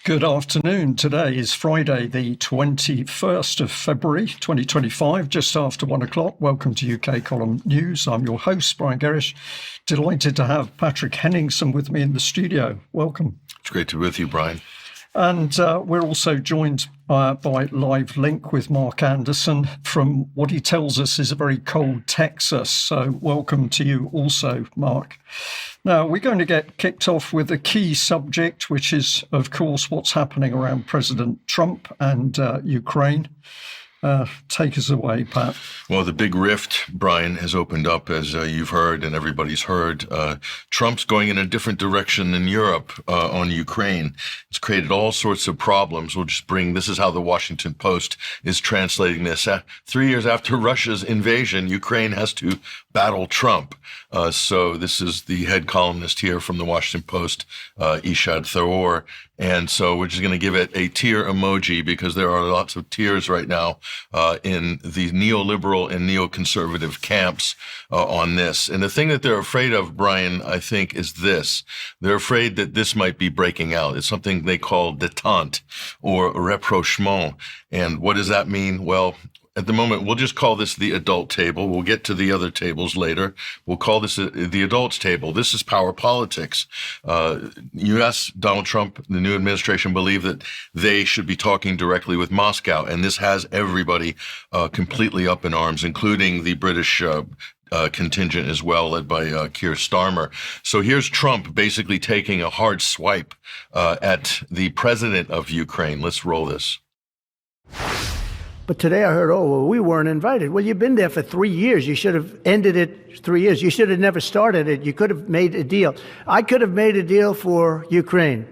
Good afternoon. Today is Friday, the 21st of February, 2025, just after 1 o'clock. Welcome to UK Column News. I'm your host, Brian Gerrish. Delighted to have Patrick Henningsen with me in the studio. Welcome. It's great to be with you, Brian. And we're also joined by live link with Mark Anderson from what he tells us is a very cold Texas. So welcome to you also, Mark. Now, we're going to get kicked off with a key subject, which is, of course, what's happening around President Trump and Ukraine. Take us away, Pat. Well, the big rift, Brian, has opened up, as you've heard and everybody's heard. Trump's going in a different direction in Europe on Ukraine. It's created all sorts of problems. We'll just this is how the Washington Post is translating this. 3 years after Russia's invasion, Ukraine has to battle Trump. So this is the head columnist here from the Washington Post, Ishad Tharoor. And so we're just going to give it a tear emoji because there are lots of tears right now in the neoliberal and neoconservative camps on this. And the thing that they're afraid of, Brian, I think, is this. They're afraid that this might be breaking out. It's something they call détente or rapprochement. And what does that mean? Well, at the moment, we'll just call this the adult table. We'll get to the other tables later. We'll call this the adults table. This is power politics. U.S., Donald Trump, the new administration believe that they should be talking directly with Moscow. And this has everybody completely up in arms, including the British contingent as well, led by Keir Starmer. So here's Trump basically taking a hard swipe at the president of Ukraine. Let's roll this. But today I heard, we weren't invited. Well, you've been there for 3 years. You should have ended it 3 years. You should have never started it. You could have made a deal. I could have made a deal for Ukraine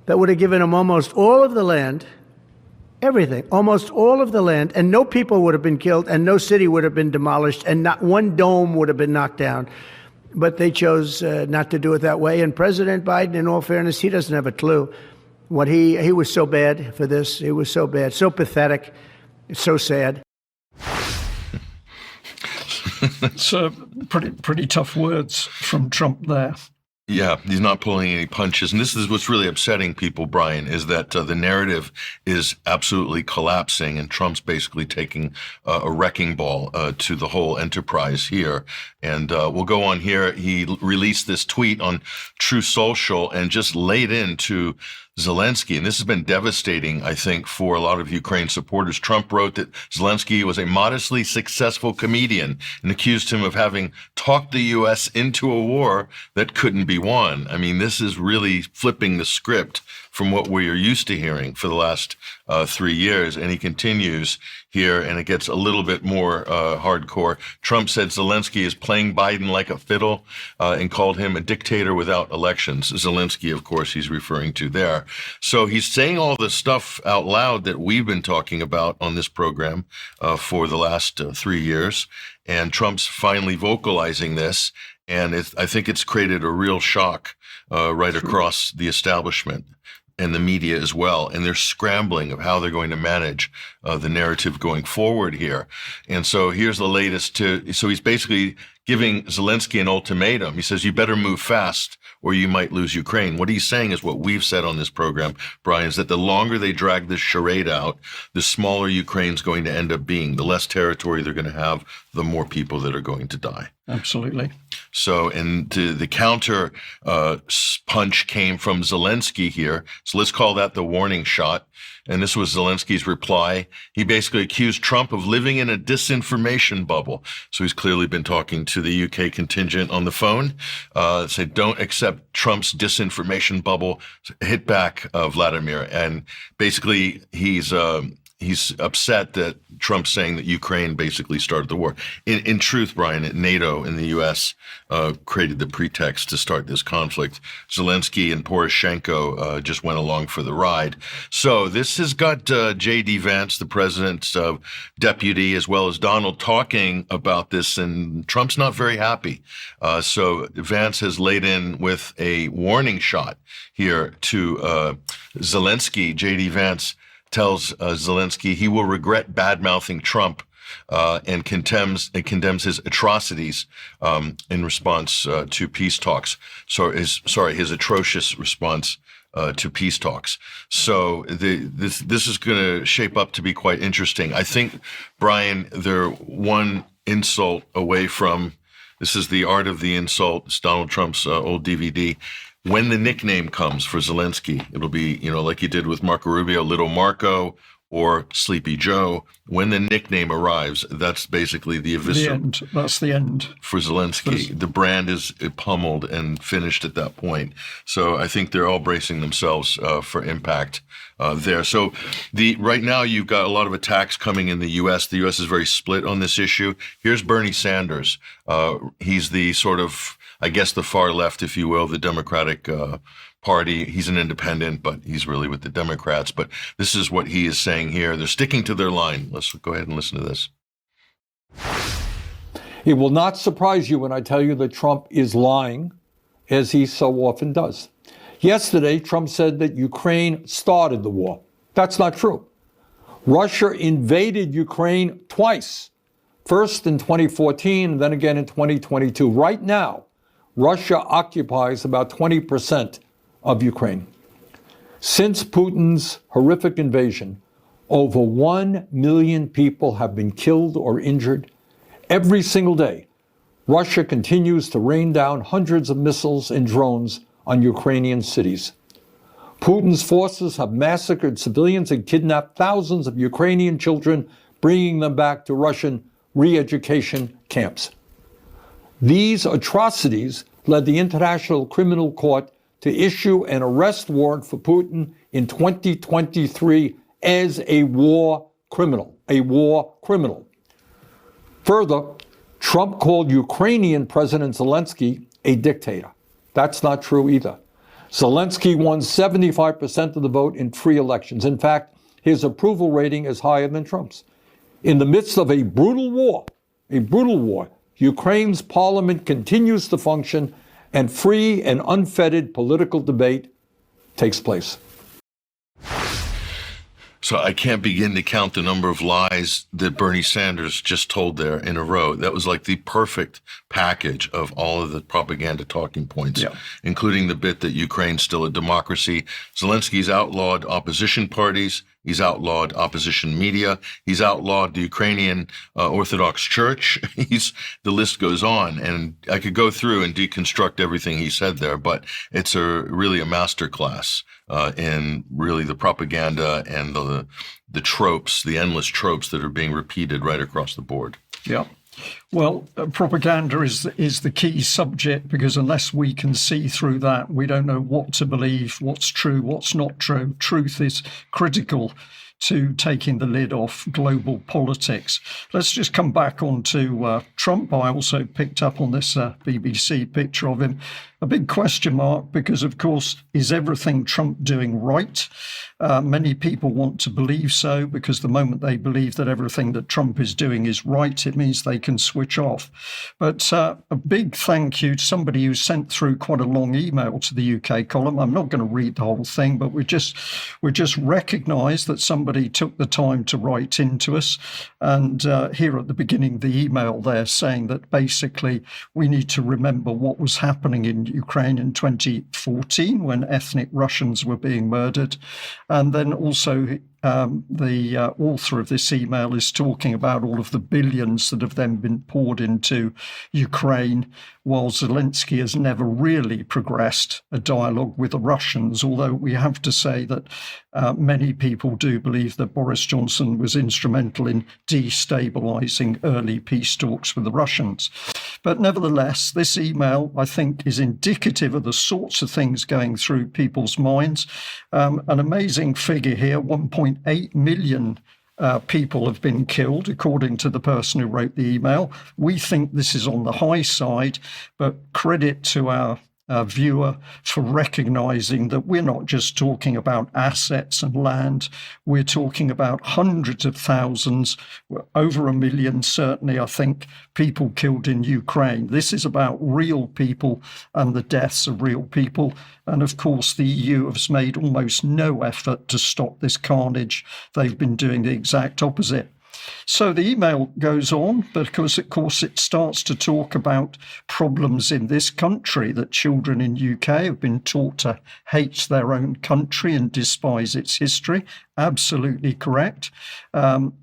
that would have given them almost all of the land, everything, almost all of the land, and no people would have been killed, and no city would have been demolished, and not one dome would have been knocked down. But they chose not to do it that way. And President Biden, in all fairness, he doesn't have a clue. What he was so bad for this. He was so bad, so pathetic. It's so sad. It's pretty tough words from Trump there. Yeah, he's not pulling any punches. And this is what's really upsetting people, Brian, is that the narrative is absolutely collapsing and Trump's basically taking a wrecking ball to the whole enterprise here. And we'll go on here. He released this tweet on True Social and just laid into Zelensky. And this has been devastating, I think, for a lot of Ukraine supporters. Trump wrote that Zelensky was a modestly successful comedian and accused him of having talked the U.S. into a war that couldn't be won. I mean, this is really flipping the script from what we are used to hearing for the last 3 years. And he continues here, and it gets a little bit more hardcore. Trump said Zelensky is playing Biden like a fiddle and called him a dictator without elections. Zelensky, of course, he's referring to there. So he's saying all this stuff out loud that we've been talking about on this program for the last 3 years. And Trump's finally vocalizing this. And I think it's created a real shock right across the establishment and the media as well. And they're scrambling of how they're going to manage the narrative going forward here. And so here's the latest so he's basically giving Zelensky an ultimatum. He says, you better move fast or you might lose Ukraine. What he's saying is what we've said on this program, Brian, is that the longer they drag this charade out, the smaller Ukraine's going to end up being. The less territory they're going to have, the more people that are going to die. Absolutely. So, and the counter punch came from Zelensky here. So let's call that the warning shot. And this was Zelensky's reply. He basically accused Trump of living in a disinformation bubble. So he's clearly been talking to the UK contingent on the phone. Said, don't accept Trump's disinformation bubble. Hit back, Vladimir. And basically, he's upset that Trump's saying that Ukraine basically started the war. In truth, Brian, NATO and the U.S. Created the pretext to start this conflict. Zelensky and Poroshenko just went along for the ride. So this has got J.D. Vance, the president's deputy, as well as Donald talking about this, and Trump's not very happy. So Vance has laid in with a warning shot here to Zelensky. J.D. Vance tells Zelensky he will regret bad-mouthing Trump and condemns his atrocities in response to peace talks. So his atrocious response to peace talks. So this is going to shape up to be quite interesting. I think, Brian, they're one insult away from. This is The Art of the Insult. It's Donald Trump's old DVD. When the nickname comes for Zelensky, it'll be, like he did with Marco Rubio, Little Marco or Sleepy Joe. When the nickname arrives, that's basically the end. That's the end. For Zelensky. The brand is pummeled and finished at that point. So I think they're all bracing themselves for impact there. So right now you've got a lot of attacks coming in the U.S. The U.S. is very split on this issue. Here's Bernie Sanders. He's the sort of, I guess, the far left, if you will, the Democratic Party. He's an independent, but he's really with the Democrats. But this is what he is saying here. They're sticking to their line. Let's go ahead and listen to this. It will not surprise you when I tell you that Trump is lying, as he so often does. Yesterday, Trump said that Ukraine started the war. That's not true. Russia invaded Ukraine twice, first in 2014, and then again in 2022. Right now, Russia occupies about 20% of Ukraine. Since Putin's horrific invasion, over 1 million people have been killed or injured. Every single day, Russia continues to rain down hundreds of missiles and drones on Ukrainian cities. Putin's forces have massacred civilians and kidnapped thousands of Ukrainian children, bringing them back to Russian re-education camps. These atrocities led the International Criminal Court to issue an arrest warrant for Putin in 2023 as a war criminal. Further, Trump called Ukrainian President Zelensky a dictator. That's not true either. Zelensky won 75% of the vote in free elections. In fact, his approval rating is higher than Trump's. In the midst of a brutal war, Ukraine's parliament continues to function and free and unfettered political debate takes place. So I can't begin to count the number of lies that Bernie Sanders just told there in a row. That was like the perfect package of all of the propaganda talking points, including the bit that Ukraine's still a democracy. Zelensky's outlawed opposition parties. He's outlawed opposition media. He's outlawed the Ukrainian Orthodox Church. The list goes on, and I could go through and deconstruct everything he said there, but it's really a masterclass in really the propaganda and the tropes, the endless tropes that are being repeated right across the board. Yeah. Well, propaganda is the key subject, because unless we can see through that, we don't know what to believe, what's true, what's not true. Truth is critical to taking the lid off global politics. Let's just come back onto Trump. I also picked up on this BBC picture of him. A big question mark, because, of course, is everything Trump doing right? Many people want to believe so, because the moment they believe that everything that Trump is doing is right, it means they can switch off. But a big thank you to somebody who sent through quite a long email to the UK column. I'm not going to read the whole thing, but we just recognise that somebody took the time to write into us. And here at the beginning of the email, they're saying that basically we need to remember what was happening in Ukraine in 2014 when ethnic Russians were being murdered. And then also the author of this email is talking about all of the billions that have then been poured into Ukraine, while Zelensky has never really progressed a dialogue with the Russians, although we have to say that many people do believe that Boris Johnson was instrumental in destabilizing early peace talks with the Russians. But nevertheless, this email, I think, is indicative of the sorts of things going through people's minds. An amazing figure here, 1.8 million people have been killed, according to the person who wrote the email. We think this is on the high side, but credit to our viewer for recognizing that we're not just talking about assets and land, we're talking about hundreds of thousands, over 1 million, certainly, I think, people killed in Ukraine. This is about real people and the deaths of real people. And of course, the EU has made almost no effort to stop this carnage. They've been doing the exact opposite. So the email goes on because, of course, it starts to talk about problems in this country, that children in UK have been taught to hate their own country and despise its history. Absolutely correct.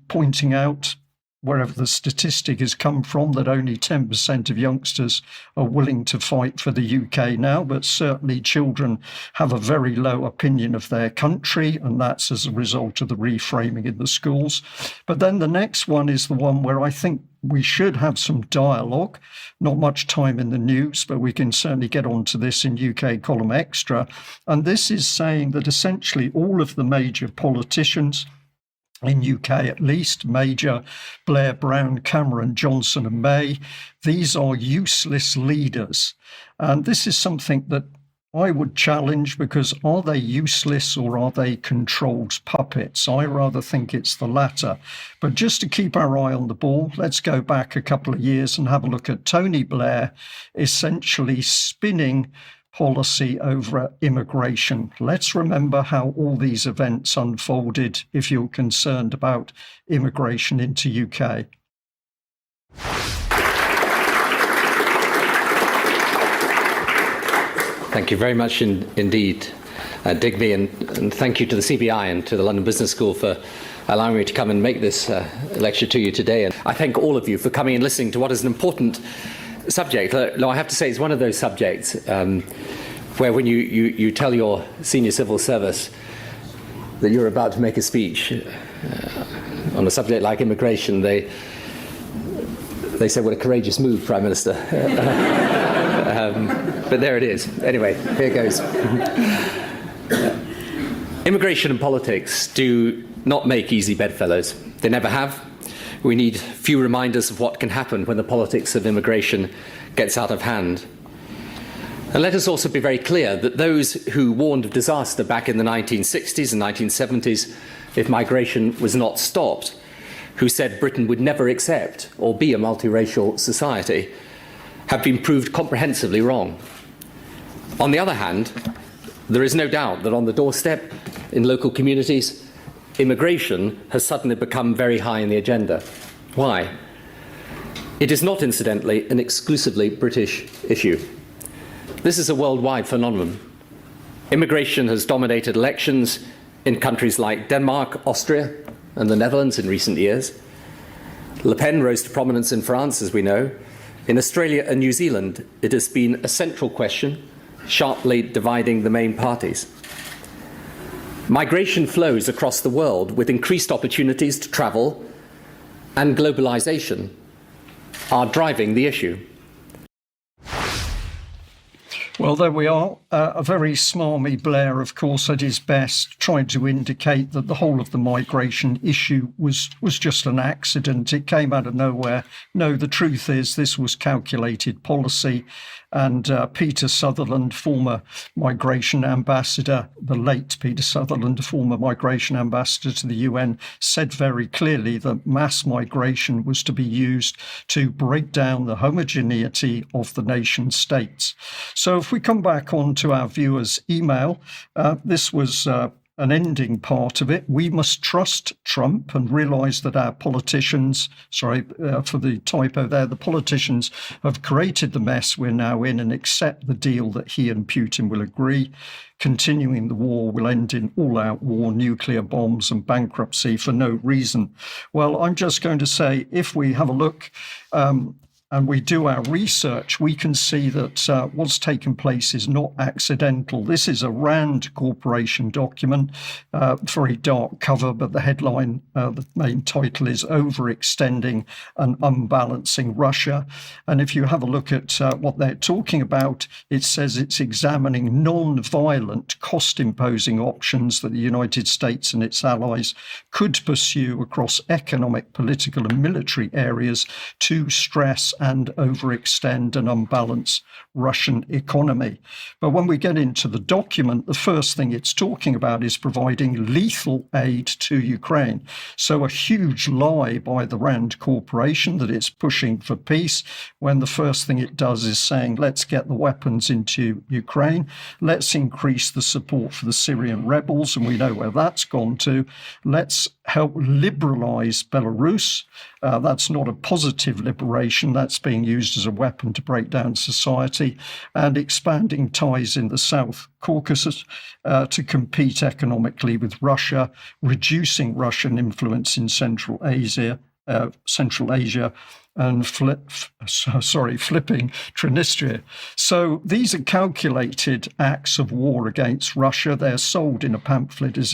Pointing out, wherever the statistic has come from, that only 10% of youngsters are willing to fight for the UK now, but certainly children have a very low opinion of their country, and that's as a result of the reframing in the schools. But then the next one is the one where I think we should have some dialogue. Not much time in the news, but we can certainly get onto this in UK Column Extra. And this is saying that essentially all of the major politicians, in UK at least, Major, Blair, Brown, Cameron, Johnson and May, these are useless leaders. And this is something that I would challenge, because are they useless or are they controlled puppets? I rather think it's the latter. But just to keep our eye on the ball, let's go back a couple of years and have a look at Tony Blair essentially spinning policy over immigration. Let's remember how all these events unfolded if you're concerned about immigration into UK. Thank you very much indeed, Digby, and thank you to the CBI and to the London Business School for allowing me to come and make this lecture to you today. And I thank all of you for coming and listening to what is an important subject. I have to say it's one of those subjects where when you tell your senior civil service that you're about to make a speech on a subject like immigration, they say, what a courageous move, Prime Minister. But there it is. Anyway, here goes. Immigration and politics do not make easy bedfellows. They never have. We need few reminders of what can happen when the politics of immigration gets out of hand. And let us also be very clear that those who warned of disaster back in the 1960s and 1970s if migration was not stopped, who said Britain would never accept or be a multiracial society, have been proved comprehensively wrong. On the other hand, there is no doubt that on the doorstep in local communities, immigration has suddenly become very high in the agenda. Why? It is not, incidentally, an exclusively British issue. This is a worldwide phenomenon. Immigration has dominated elections in countries like Denmark, Austria, and the Netherlands in recent years. Le Pen rose to prominence in France, as we know. In Australia and New Zealand, it has been a central question, sharply dividing the main parties. Migration flows across the world with increased opportunities to travel, and globalization are driving the issue. Well, there we are. A very smarmy Blair, of course, at his best, trying to indicate that the whole of the migration issue was just an accident. It came out of nowhere. No, the truth is this was calculated policy. And Peter Sutherland, former migration ambassador, the late Peter Sutherland, former migration ambassador to the UN, said very clearly that mass migration was to be used to break down the homogeneity of the nation states. So if we come back on to our viewers' email, this was an ending part of it. We must trust Trump and realise that our politicians, for the typo there, the politicians have created the mess we're now in and accept the deal that he and Putin will agree. Continuing the war will end in all-out war, nuclear bombs and bankruptcy for no reason. Well, I'm just going to say, if we have a look and we do our research, we can see that what's taken place is not accidental. This is a Rand Corporation document, very dark cover, but the headline, the main title is Overextending and Unbalancing Russia. And if you have a look at what they're talking about, it says it's examining non-violent, cost-imposing options that the United States and its allies could pursue across economic, political and military areas to stress and overextend and unbalance Russian economy. But when we get into the document, the first thing it's talking about is providing lethal aid to Ukraine. So a huge lie by the Rand Corporation that it's pushing for peace, when the first thing it does is saying, let's get the weapons into Ukraine, let's increase the support for the Syrian rebels, and we know where that's gone to. Let's help liberalize Belarus. That's not a positive liberation. That's being used as a weapon to break down society, and expanding ties in the South Caucasus to compete economically with Russia, reducing Russian influence in Central Asia, and flipping Transnistria. So these are calculated acts of war against Russia. They're sold in a pamphlet as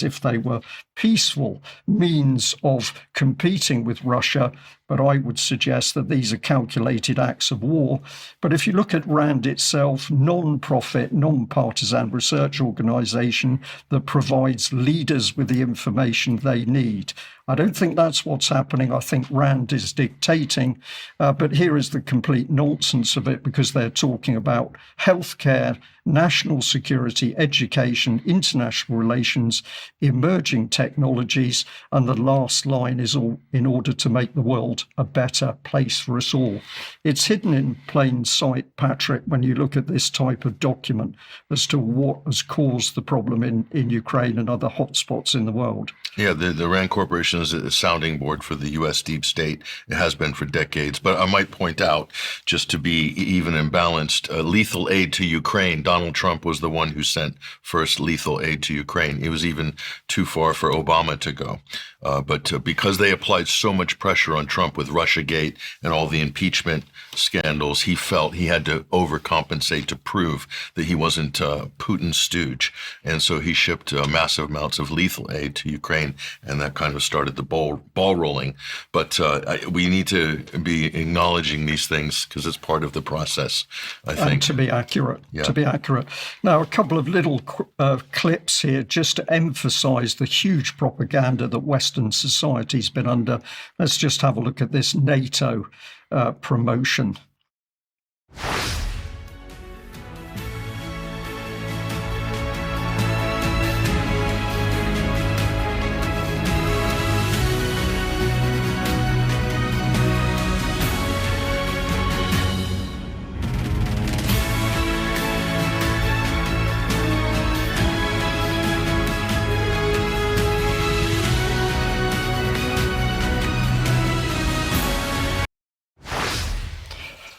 if they were peaceful means of competing with Russia, but I would suggest that these are calculated acts of war. But if you look at RAND itself, non-profit, non-partisan research organization that provides leaders with the information they need. I don't think that's what's happening. I think RAND is dictating, but here is the complete nonsense of it, because they're talking about healthcare, national security, education, international relations, emerging technologies, and the last line is all in order to make the world a better place for us all. It's hidden in plain sight, Patrick, when you look at this type of document as to what has caused the problem in Ukraine and other hotspots in the world. Yeah, the RAND Corporation is a sounding board for the U.S. deep state. It has been for decades. But I might point out, just to be even and balanced, lethal aid to Ukraine. Donald Trump was the one who sent first lethal aid to Ukraine. It was even too far for Obama to go. But because they applied so much pressure on Trump with Russiagate and all the impeachment scandals, he felt he had to overcompensate to prove that he wasn't Putin's stooge. And so he shipped massive amounts of lethal aid to Ukraine, and that kind of started the ball rolling. But we need to be acknowledging these things because it's part of the process, I think. And to be accurate, Now, a couple of little clips here just to emphasize the huge propaganda that Western society's been under. Let's just have a look at this NATO promotion.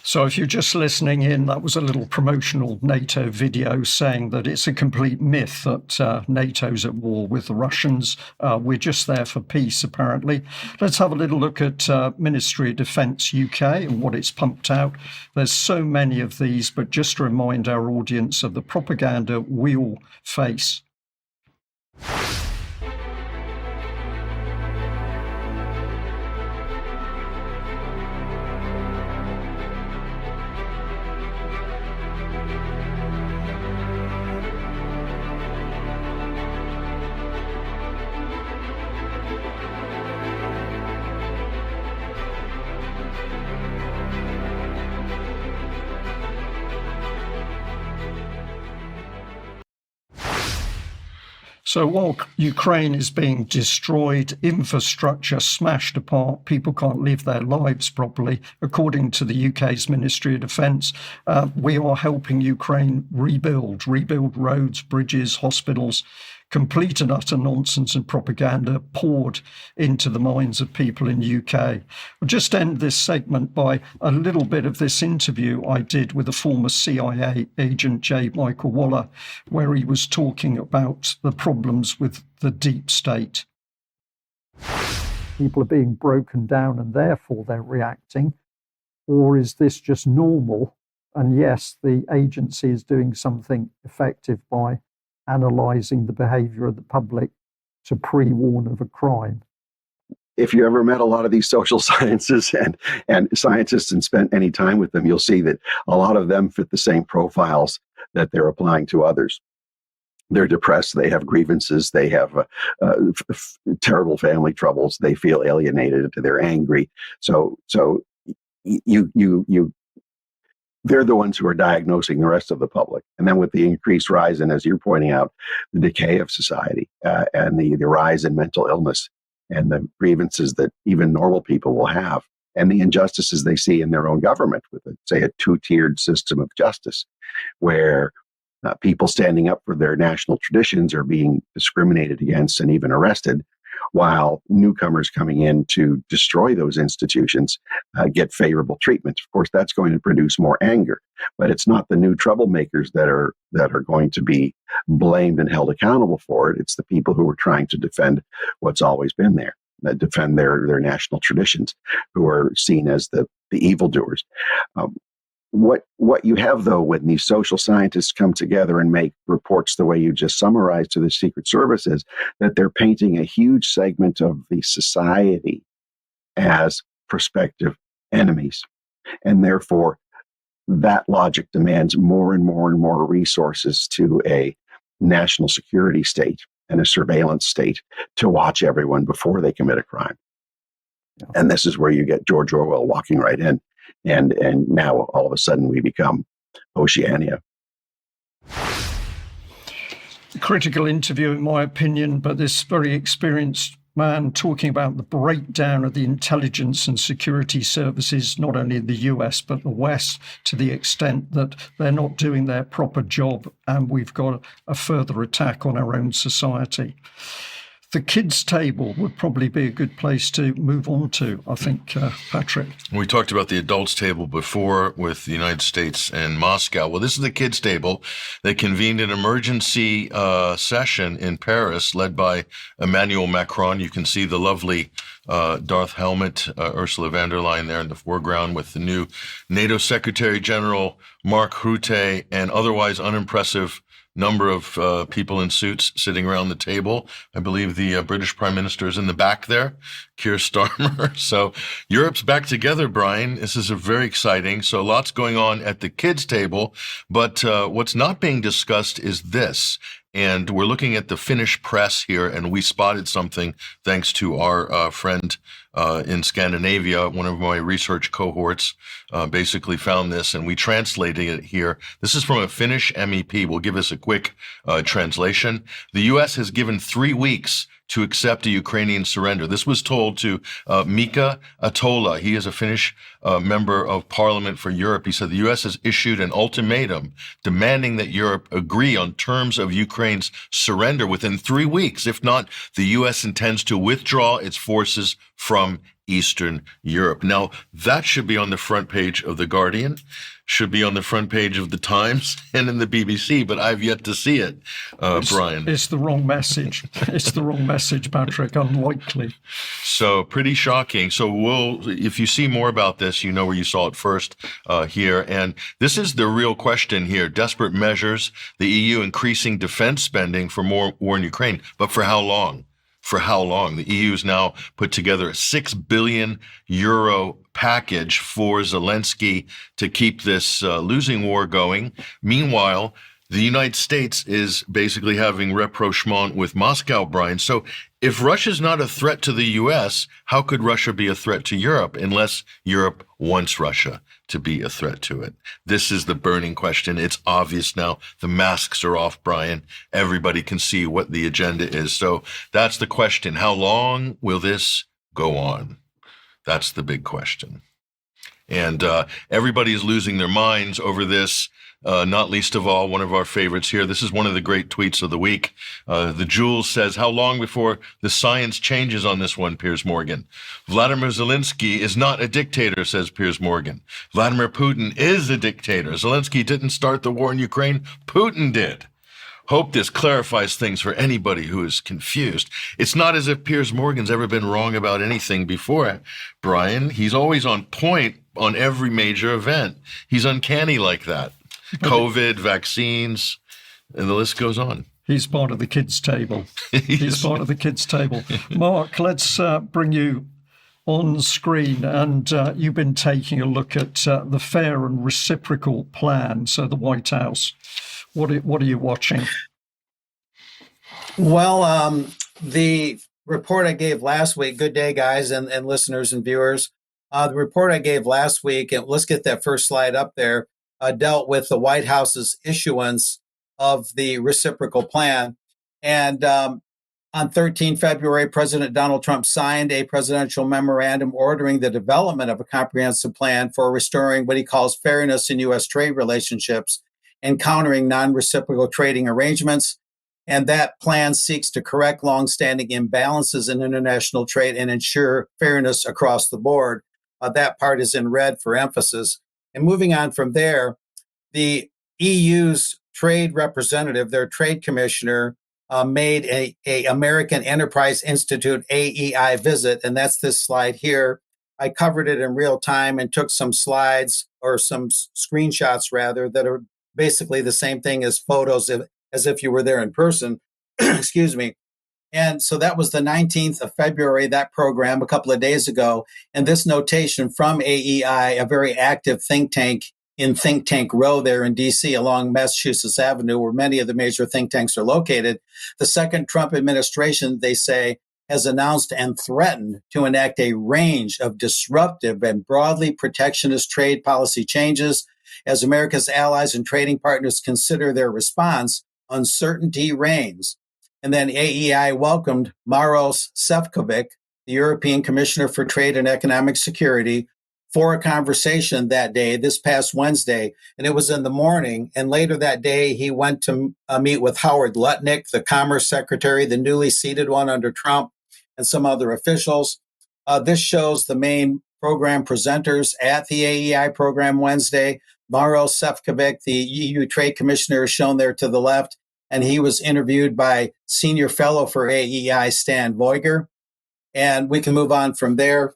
So if you're just listening in, that was a little promotional NATO video saying that it's a complete myth that NATO's at war with the Russians. We're just there for peace, apparently. Let's have a little look at Ministry of Defence UK and what it's pumped out. There's so many of these, but just to remind our audience of the propaganda we all face. So while Ukraine is being destroyed, infrastructure smashed apart, people can't live their lives properly, according to the UK's Ministry of Defence, we are helping Ukraine rebuild roads, bridges, hospitals. Complete and utter nonsense and propaganda poured into the minds of people in the UK. I'll just end this segment by a little bit of this interview I did with a former CIA agent, J. Michael Waller, where he was talking about the problems with the deep state. People are being broken down and therefore they're reacting, or is this just normal? And yes, the agency is doing something effective by analysing the behaviour of the public to pre-warn of a crime. If you ever met a lot of these social sciences and scientists and spent any time with them, you'll see that a lot of them fit the same profiles that they're applying to others. They're depressed, they have grievances, they have terrible family troubles, they feel alienated, they're angry. So they're the ones who are diagnosing the rest of the public. And then with the increased rise in, as you're pointing out, the decay of society and the rise in mental illness and the grievances that even normal people will have and the injustices they see in their own government with, say, a two-tiered system of justice where people standing up for their national traditions are being discriminated against and even arrested, while newcomers coming in to destroy those institutions get favorable treatment. Of course, that's going to produce more anger, but it's not the new troublemakers that are going to be blamed and held accountable for it. It's the people who are trying to defend what's always been there, that defend their national traditions, who are seen as the evildoers. What you have, though, when these social scientists come together and make reports the way you just summarized to the Secret Service, is that they're painting a huge segment of the society as prospective enemies. And therefore, that logic demands more and more and more resources to a national security state and a surveillance state to watch everyone before they commit a crime. Yeah. And this is where you get George Orwell walking right in. And now all of a sudden we become Oceania. Critical interview, in my opinion, but this very experienced man talking about the breakdown of the intelligence and security services, not only in the US, but the West, to the extent that they're not doing their proper job, and we've got a further attack on our own society. The kids' table would probably be a good place to move on to, I think, Patrick. We talked about the adults' table before with the United States and Moscow. Well, this is the kids' table. They convened an emergency session in Paris led by Emmanuel Macron. You can see the lovely Darth helmet, Ursula von der Leyen there in the foreground with the new NATO Secretary General Mark Rutte and otherwise unimpressive number of people in suits sitting around the table. I believe the British Prime Minister is in the back there, Keir Starmer. So Europe's back together, Brian. This is very exciting. So lots going on at the kids' table. But what's not being discussed is this. And we're looking at the Finnish press here, and we spotted something thanks to our friend in Scandinavia. One of my research cohorts basically found this, and we translated it here. This is from a Finnish MEP. We'll give us a quick translation. The U.S. has given 3 weeks to accept a Ukrainian surrender. This was told to Mika Atola. He is a Finnish member of Parliament for Europe. He said the U.S. has issued an ultimatum demanding that Europe agree on terms of Ukraine's surrender within 3 weeks. If not, the U.S. intends to withdraw its forces from Eastern Europe. Now, that should be on the front page of The Guardian, should be on the front page of The Times and in the BBC, but I've yet to see it, Brian. It's the wrong message. It's the wrong message, Patrick. Unlikely. So pretty shocking. So if you see more about this, you know where you saw it first here. And this is the real question here. Desperate measures, the EU increasing defense spending for more war in Ukraine, but for how long? For how long? The EU's now put together a 6 billion euro package for Zelensky to keep this losing war going. Meanwhile, the United States is basically having rapprochement with Moscow, Brian. So if Russia's not a threat to the U.S., how could Russia be a threat to Europe unless Europe wants Russia to be a threat to it? This is the burning question. It's obvious now. The masks are off, Brian. Everybody can see what the agenda is. So that's the question. How long will this go on? That's the big question. And everybody is losing their minds over this. Not least of all, one of our favorites here. This is one of the great tweets of the week. The Jules says, how long before the science changes on this one, Piers Morgan? Vladimir Zelensky is not a dictator, says Piers Morgan. Vladimir Putin is a dictator. Zelensky didn't start the war in Ukraine. Putin did. Hope this clarifies things for anybody who is confused. It's not as if Piers Morgan's ever been wrong about anything before, Brian. He's always on point on every major event. He's uncanny like that. COVID, vaccines, and the list goes on. He's part of the kids' table. He's part of the kids' table. Mark, let's bring you on screen. And you've been taking a look at the fair and reciprocal plan. So the White House, what are you watching? Well, the report I gave last week, good day, guys, and listeners and viewers. The report I gave last week, and let's get that first slide up there, dealt with the White House's issuance of the reciprocal plan. And on 13 February, President Donald Trump signed a presidential memorandum ordering the development of a comprehensive plan for restoring what he calls fairness in U.S. trade relationships and countering non-reciprocal trading arrangements. And that plan seeks to correct longstanding imbalances in international trade and ensure fairness across the board. That part is in red for emphasis. And moving on from there, the EU's trade representative, their trade commissioner, made a American Enterprise Institute AEI visit, and that's this slide here. I covered it in real time and took some slides or some screenshots rather that are basically the same thing as photos as if you were there in person. Excuse me. And so that was the 19th of February, that program a couple of days ago. And this notation from AEI, a very active think tank in Think Tank Row there in DC along Massachusetts Avenue, where many of the major think tanks are located. The second Trump administration, they say, has announced and threatened to enact a range of disruptive and broadly protectionist trade policy changes as America's allies and trading partners consider their response. Uncertainty reigns. And then AEI welcomed Maros Sefcovic, the European Commissioner for Trade and Economic Security, for a conversation that day, this past Wednesday. And it was in the morning. And later that day, he went to meet with Howard Lutnick, the Commerce Secretary, the newly seated one under Trump, and some other officials. This shows the main program presenters at the AEI program Wednesday. Maros Sefcovic, the EU Trade Commissioner, is shown there to the left. And he was interviewed by Senior Fellow for AEI, Stan Voiger. And we can move on from there.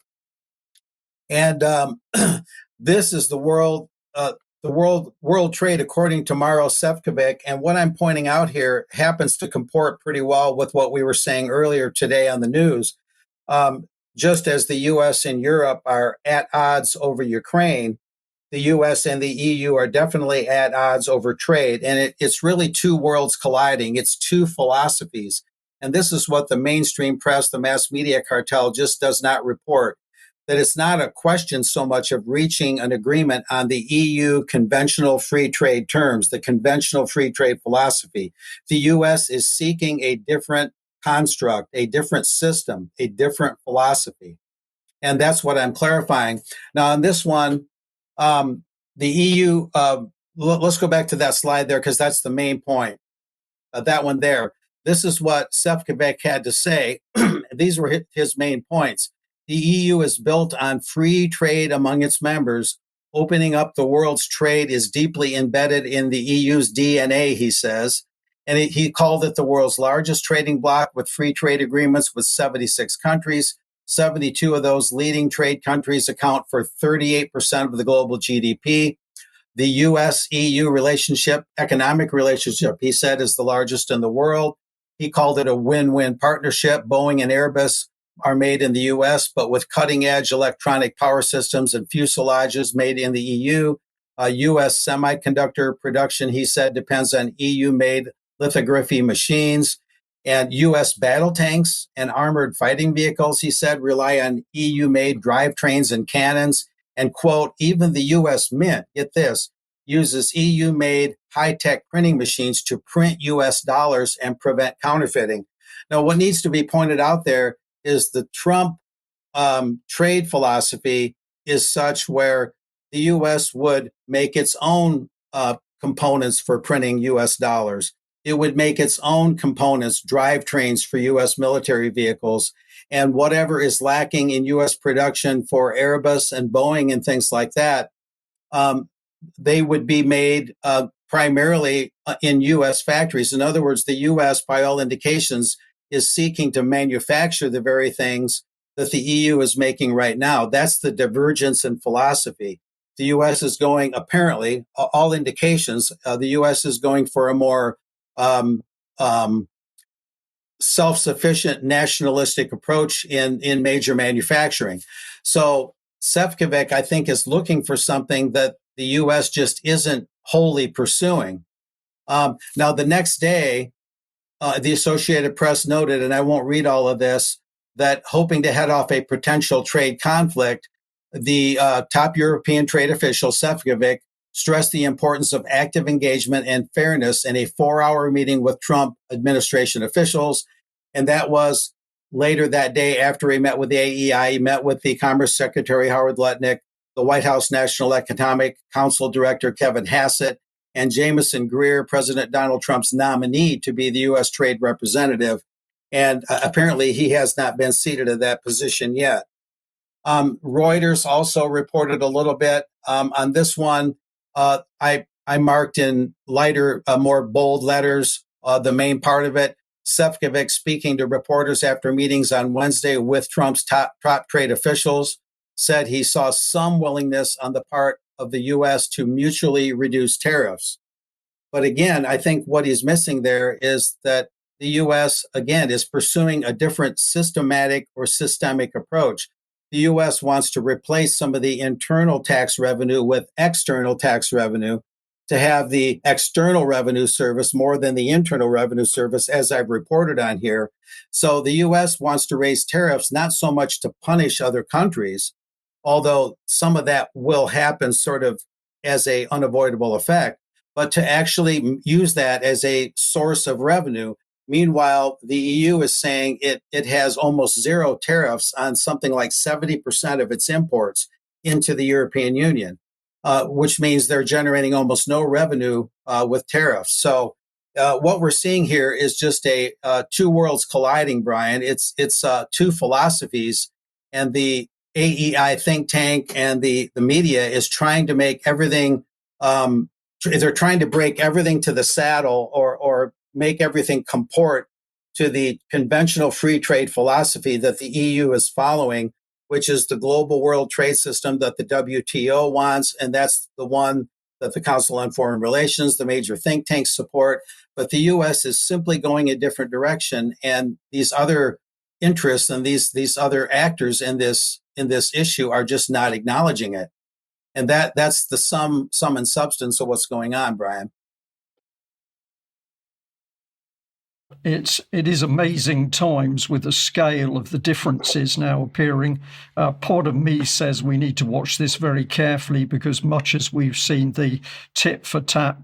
And this is the world trade according to Maros Sefcovic. And what I'm pointing out here happens to comport pretty well with what we were saying earlier today on the news. Just as the U.S. and Europe are at odds over Ukraine, the U.S. and the EU are definitely at odds over trade. And it's really two worlds colliding. It's two philosophies. And this is what the mainstream press, the mass media cartel, just does not report. That it's not a question so much of reaching an agreement on the EU conventional free trade terms, the conventional free trade philosophy. The U.S. is seeking a different construct, a different system, a different philosophy. And that's what I'm clarifying. Now, on this one, the EU, let's go back to that slide there because that's the main point. That one there. This is what Sefcovic had to say. These were his main points. The EU is built on free trade among its members. Opening up the world's trade is deeply embedded in the EU's DNA, he says. And he called it the world's largest trading bloc with free trade agreements with 76 countries. 72 of those leading trade countries account for 38% of the global GDP. The US-EU relationship, economic relationship, he said, is the largest in the world. He called it a win-win partnership. Boeing and Airbus are made in the U.S., but with cutting-edge electronic power systems and fuselages made in the EU. U.S. semiconductor production, he said, depends on EU-made lithography machines. And U.S. battle tanks and armored fighting vehicles, he said, rely on EU-made drivetrains and cannons. And, quote, even the U.S. Mint, get this, uses EU-made high-tech printing machines to print U.S. dollars and prevent counterfeiting. Now, what needs to be pointed out there is the Trump trade philosophy is such where the U.S. would make its own components for printing U.S. dollars. It would make its own components, drivetrains for U.S. military vehicles, and whatever is lacking in U.S. production for Airbus and Boeing and things like that, they would be made primarily in U.S. factories. In other words, the U.S., by all indications, is seeking to manufacture the very things that the EU is making right now. That's the divergence in philosophy. The U.S. is going, apparently, all indications, the U.S. is going for a more self-sufficient nationalistic approach in major manufacturing. So Sefcovic, I think, is looking for something that the U.S. just isn't wholly pursuing. Now, the next day, the Associated Press noted, and I won't read all of this, that hoping to head off a potential trade conflict, the top European trade official, Sefcovic, stressed the importance of active engagement and fairness in a 4-hour meeting with Trump administration officials. And that was later that day after he met with the AEI. He met with the Commerce Secretary, Howard Lutnick, the White House National Economic Council Director, Kevin Hassett, and Jamieson Greer, President Donald Trump's nominee to be the U.S. Trade Representative. And apparently he has not been seated in that position yet. Reuters also reported a little bit on this one. I marked in lighter, more bold letters, the main part of it. Sefcovic speaking to reporters after meetings on Wednesday with Trump's top trade officials said he saw some willingness on the part of the U.S. to mutually reduce tariffs. But again, I think what he's missing there is that the U.S., again, is pursuing a different systematic or systemic approach. The U.S. wants to replace some of the internal tax revenue with external tax revenue to have the external revenue service more than the internal revenue service, as I've reported on here. So the U.S. wants to raise tariffs, not so much to punish other countries, although some of that will happen sort of as a unavoidable effect, but to actually use that as a source of revenue. Meanwhile, the EU is saying it has almost zero tariffs on something like 70% of its imports into the European Union, which means they're generating almost no revenue with tariffs. So what we're seeing here is just a two worlds colliding, Brian. It's two philosophies, and the AEI think tank and the media is trying to make everything, they're trying to break everything to the saddle or make everything comport to the conventional free trade philosophy that the EU is following, which is the global world trade system that the WTO wants. And that's the one that the Council on Foreign Relations, the major think tanks support. But the US is simply going a different direction. And these other interests and these other actors in this issue are just not acknowledging it. And that's the sum and substance of what's going on, Brian. It is amazing times with the scale of the differences now appearing. Part of me says we need to watch this very carefully, because much as we've seen the tit for tat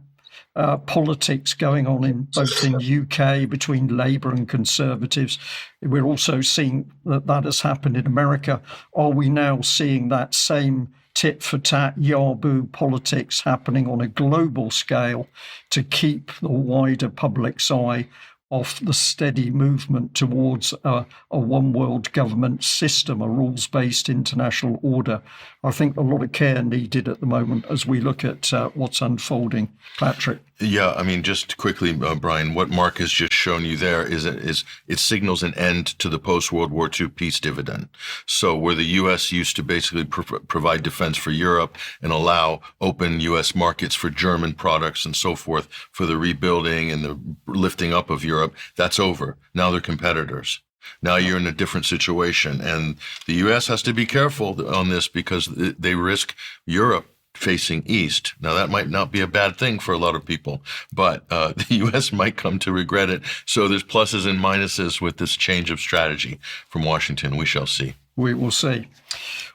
politics going on in both in UK between Labour and Conservatives, we're also seeing that has happened in America. Are we now seeing that same tit for tat, yaboo politics happening on a global scale to keep the wider public's eye off the steady movement towards a one world government system, a rules-based international order? I think a lot of care needed at the moment as we look at what's unfolding. Patrick? Yeah, I mean, just quickly, Brian, what Mark has just shown you there is it signals an end to the post-World War II peace dividend. So where the U.S. used to basically provide defense for Europe and allow open U.S. markets for German products and so forth for the rebuilding and the lifting up of Europe, that's over. Now they're competitors. Now you're in a different situation. And the U.S. has to be careful on this, because they risk Europe facing east. Now, that might not be a bad thing for a lot of people, but the U.S. might come to regret it. So there's pluses and minuses with this change of strategy from Washington. We shall see. We will see.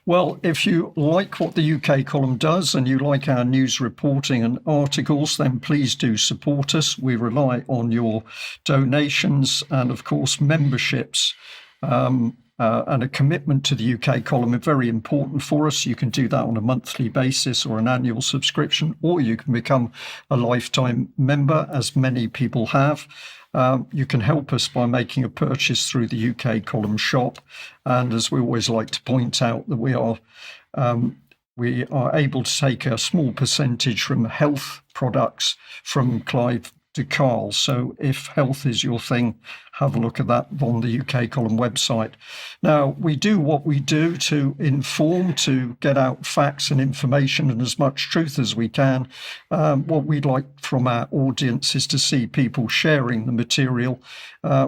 Well, if you like what the UK column does and you like our news reporting and articles, then please do support us. We rely on your donations and, of course, memberships. And a commitment to the UK column are very important for us. You can do that on a monthly basis or an annual subscription, or you can become a lifetime member, as many people have. You can help us by making a purchase through the UK column shop. And as we always like to point out, that we are able to take a small percentage from health products from Clive to Carl. So if health is your thing, have a look at that on the UK column website. Now, we do what we do to inform, to get out facts and information and as much truth as we can. What we'd like from our audience is to see people sharing the material.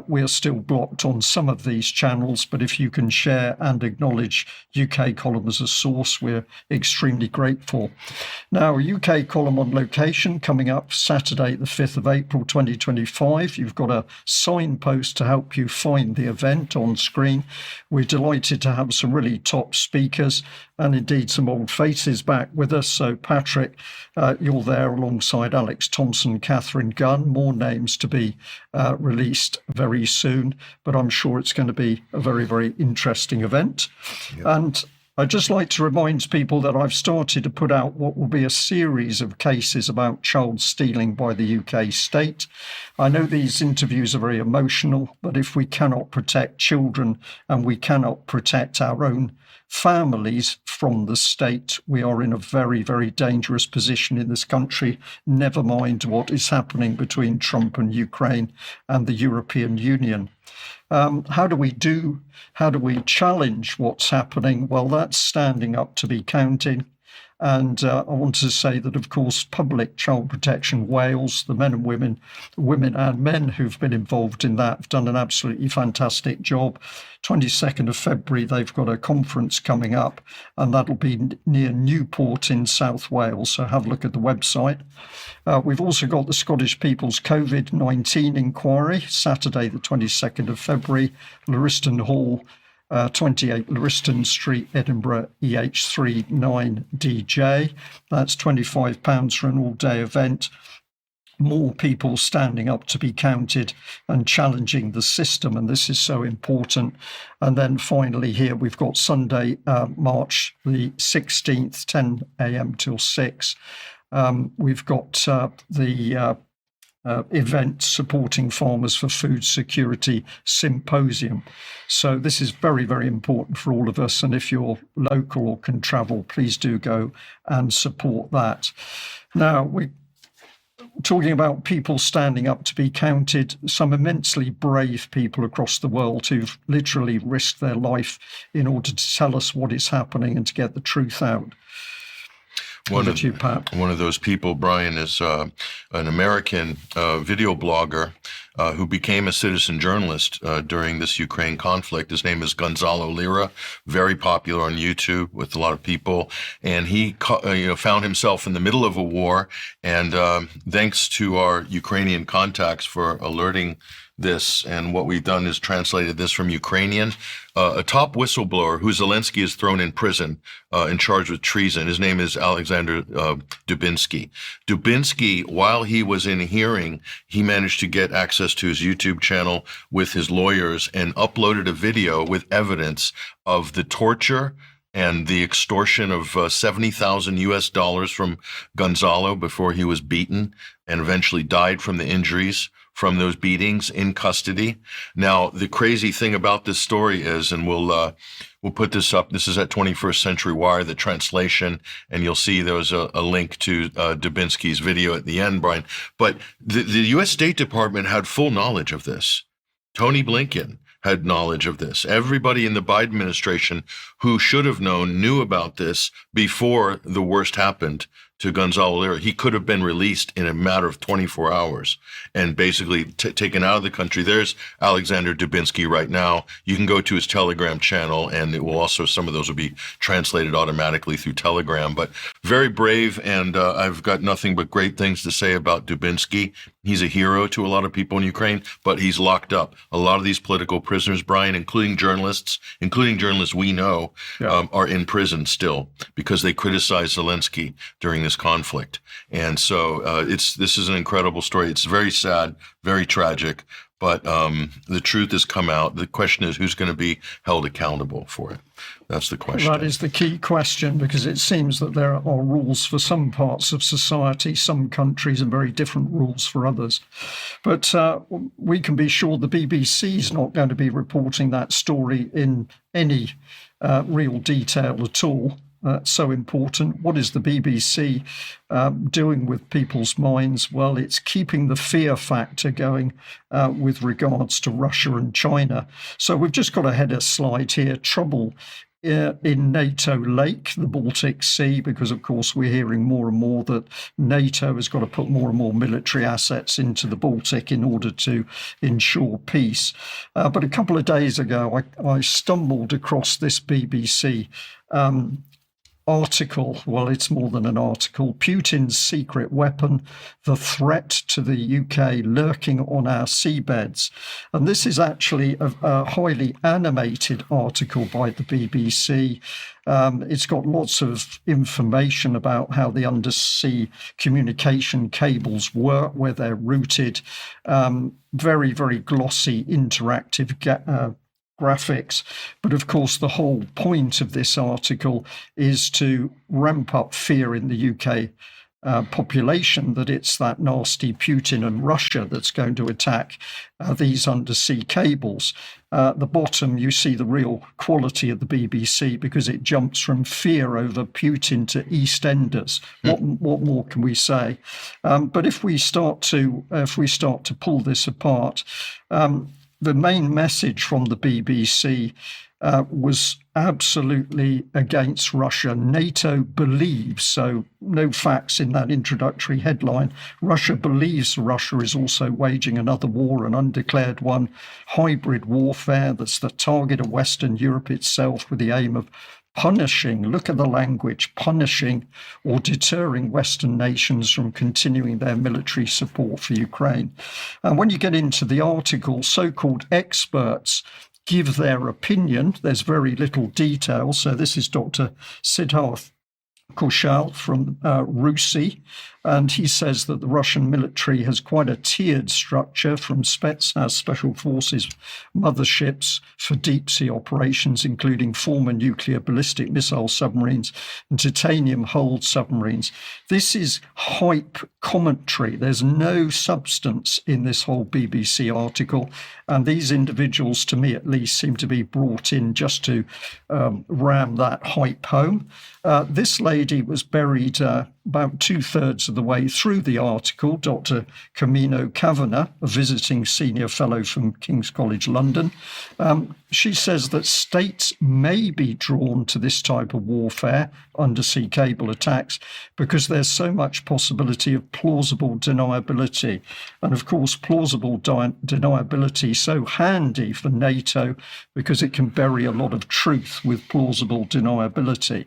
We are still blocked on some of these channels, but if you can share and acknowledge UK column as a source, we're extremely grateful. Now, a UK column on location coming up Saturday, the 5th of April 2025. You've got a signpost to help you find the event on screen. We're delighted to have some really top speakers and indeed some old faces back with us. So Patrick, you're there alongside Alex Thompson, Catherine Gunn, more names to be released very soon, but I'm sure it's going to be a very, very interesting event. Yep. And I'd just like to remind people that I've started to put out what will be a series of cases about child stealing by the UK state. I know these interviews are very emotional, but if we cannot protect children and we cannot protect our own families from the state, we are in a very, very dangerous position in this country, never mind what is happening between Trump and Ukraine and the European Union. How do we challenge what's happening? Well, that's standing up to be counted. And I want to say that, of course, Public Child Protection Wales, the men and women and men who've been involved in that have done an absolutely fantastic job. 22nd of February, they've got a conference coming up, and that'll be near Newport in South Wales. So have a look at the website. We've also got the Scottish People's COVID-19 inquiry, Saturday, the 22nd of February, Lauriston Hall, 28 Lauriston Street, Edinburgh, EH3 9DJ. That's £25 for an all-day event. More people standing up to be counted and challenging the system, and this is so important. And then finally here we've got Sunday, March the 16th, 10 a.m. till 6. We've got the event supporting farmers for food security symposium. So this is very, very important for all of us. And if you're local or can travel, please do go and support that. Now, we're talking about people standing up to be counted, some immensely brave people across the world who've literally risked their life in order to tell us what is happening and to get the truth out. One of those people, Brian, is an American video blogger who became a citizen journalist during this Ukraine conflict. His name is Gonzalo Lira, very popular on YouTube with a lot of people. And he found himself in the middle of a war. And thanks to our Ukrainian contacts for alerting this, and what we've done is translated this from Ukrainian. A top whistleblower who Zelensky has thrown in prison and charged with treason. His name is Alexander Dubinsky. Dubinsky, while he was in hearing, he managed to get access to his YouTube channel with his lawyers and uploaded a video with evidence of the torture and the extortion of $70,000 from Gonzalo before he was beaten and eventually died from the injuries from those beatings in custody. Now, the crazy thing about this story is, and we'll put this up, this is at 21st Century Wire, the translation, and you'll see there's a link to Dubinsky's video at the end, Brian. But the U.S. State Department had full knowledge of this. Tony Blinken had knowledge of this. Everybody in the Biden administration who should have known knew about this before the worst happened to Gonzalo Lira. He could have been released in a matter of 24 hours and basically taken out of the country. There's Alexander Dubinsky right now. You can go to his Telegram channel, and it will also, some of those will be translated automatically through Telegram. But very brave, and I've got nothing but great things to say about Dubinsky. He's a hero to a lot of people in Ukraine, but he's locked up. A lot of these political prisoners, Brian, including journalists we know, are in prison still because they criticized Zelensky during this conflict. And so this is an incredible story. It's very sad, very tragic, but the truth has come out. The question is, who's going to be held accountable for it? That's the question. That is the key question, because it seems that there are rules for some parts of society, some countries, and very different rules for others. But we can be sure the BBC is not going to be reporting that story in any real detail at all. So important. What is the BBC doing with people's minds? Well, it's keeping the fear factor going with regards to Russia and China. So we've just got a header slide here. Trouble in NATO Lake, the Baltic Sea, because, of course, we're hearing more and more that NATO has got to put more and more military assets into the Baltic in order to ensure peace. But a couple of days ago, I stumbled across this BBC article. Well, it's more than an article. Putin's secret weapon, the threat to the UK lurking on our seabeds. And this is actually a highly animated article by the BBC. It's got lots of information about how the undersea communication cables work, where they're routed. Very, very glossy, interactive graphics. But of course, the whole point of this article is to ramp up fear in the UK population that it's that nasty Putin and Russia that's going to attack these undersea cables. At the bottom, you see the real quality of the BBC because it jumps from fear over Putin to EastEnders. What more can we say? But if we start to pull this apart, the main message from the BBC was absolutely against Russia. NATO believes, so no facts in that introductory headline, Russia believes Russia is also waging another war, an undeclared one, hybrid warfare that's the target of Western Europe itself with the aim of punishing, look at the language, punishing or deterring Western nations from continuing their military support for Ukraine. And when you get into the article, so-called experts give their opinion. There's very little detail. So this is Dr. Siddharth Kaushal from RUSI, and he says that the Russian military has quite a tiered structure from Spetsnaz special forces motherships for deep sea operations, including former nuclear ballistic missile submarines and titanium-hulled submarines. This is hype commentary. There's no substance in this whole BBC article, and these individuals, to me at least, seem to be brought in just to ram that hype home. This lady was buried about 2/3 of the way through the article, Dr. Camino Kavanagh, a visiting senior fellow from King's College London. She says that states may be drawn to this type of warfare, undersea cable attacks, because there's so much possibility of plausible deniability. And of course, plausible deniability so handy for NATO because it can bury a lot of truth with plausible deniability.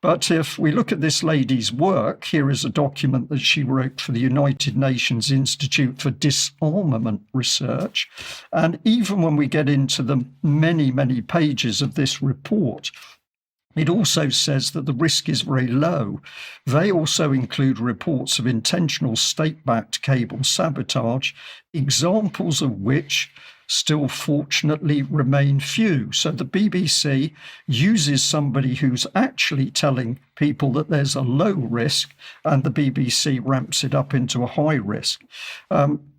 But if we look at this lady's work, here is a document that she wrote for the United Nations Institute for Disarmament Research. And even when we get into the many, many pages of this report, it also says that the risk is very low. They also include reports of intentional state-backed cable sabotage, examples of which still fortunately remain few. So the BBC uses somebody who's actually telling people that there's a low risk, and the BBC ramps it up into a high risk.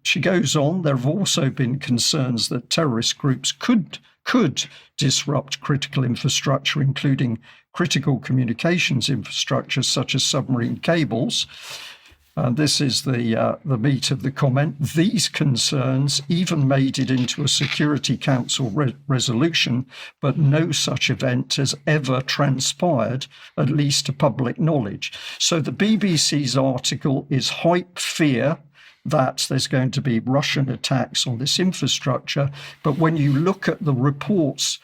She goes on, there have also been concerns that terrorist groups could disrupt critical infrastructure, including critical communications infrastructure such as submarine cables. This is the meat of the comment. These concerns even made it into a Security Council resolution, but no such event has ever transpired, at least to public knowledge. So the BBC's article is hype fear that there's going to be Russian attacks on this infrastructure. But when you look at the reports